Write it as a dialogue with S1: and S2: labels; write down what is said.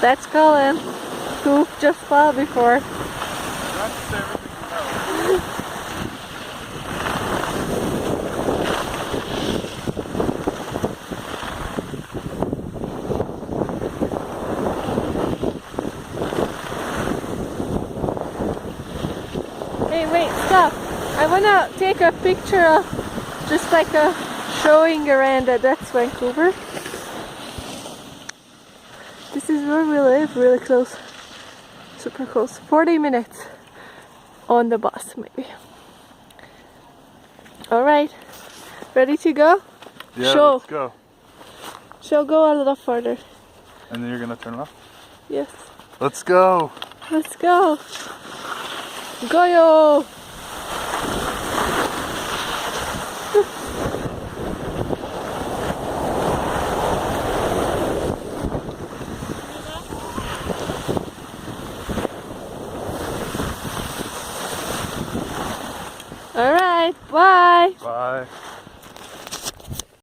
S1: Let's go then. Who just fell before?
S2: That's everything.
S1: Hey, wait, stop. I wanna take a picture of just like a showing around that. That's Vancouver. This is where we live, really close. Super close. 40 minutes on the bus, maybe. Alright, ready to go?
S2: Yeah,
S1: Show.
S2: let's go.
S1: Shall go a little further.
S2: And then you're gonna turn it off?
S1: Yes.
S2: Let's go!
S1: Let's go. Goyo! Alright, bye!
S2: Bye.